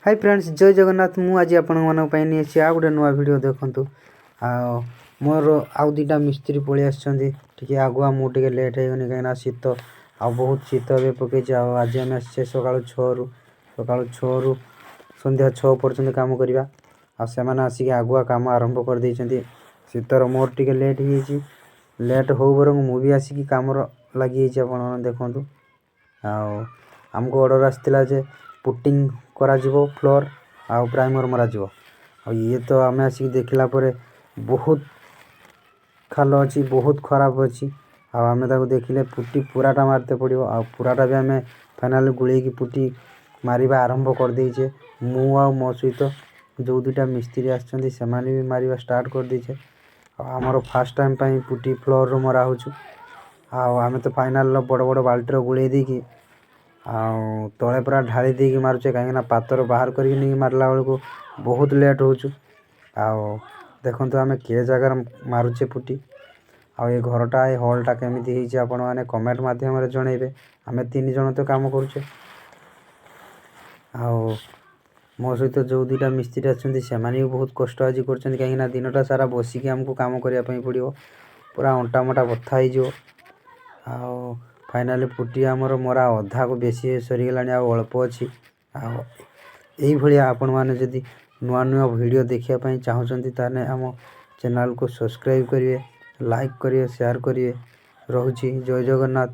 Hi friends जय जगन्नाथ मु आज आपण नहीं आ गोटे नुआ वीडियो देखु मोर आउ दुटा मिस्त्री पलि आसके आगुआ मुझे लेट हो गनी कहीं शीत आ बहुत शीत भी पकई आज आम आसे सका 6 रु संध्या 6 पर्यंत कम करवा आसमाने आसिक आगुआ कम आरंभ कर देइछन्ति शीतर मोर टिके लेट हो लेट हो बर मुझे आसिक कम लगी आप देखु आमको ऑर्डर आसला जे पुटिंग करा जिवो फ्लोर आ प्राइमर मरा जिवो आ ये तो आम आसिक देखला परे बहुत खाल अच्छी बहुत खराब अच्छी आम देखिले पुटी पूराटा मारते पड़ो आ पूराटा भी आम फाइनाल गुड़े की पुटी मारिबा आरंभ कर देइछे मु आ मो सहित जो दुटा मिस्त्री आछन्ति सेमाने भी मारिबा स्टार्ट कर देइछे आमर फास्ट टाइम पई पुटी फ्लोर रो मरा होछु आम तो फाइनाल बड़ बड़ बाल्टी गुड़े देकी तले पूरा ढाली देकी मारुचे कहीं पातर बाहर करके मारला बेलू बहुत लेट हो देखु आम के जगार मारुचे पुटी ये घरटा ये हॉलटा केमी आपण मैंने कमेंट मध्यम जनइबे आम 3 जन तो काम करुचे मो सहित जो दुटा मिस्त्री अच्छे से भी बहुत कष्ट आज कर कहीं दिनटा सारा बसिक आमको कम करने पड़ो पूरा अंटा मटा बथा हो फाइनाली पुटी आमर मरा अधा को बेसी सरीगला अल्प अच्छी यही आपण मैंने जदि नुआ नुआ वीडियो देखापी चाहते ताने आम चैनल को सब्सक्राइब करेंगे लाइक करेंगे शेयर करेंगे रोची जय जगन्नाथ।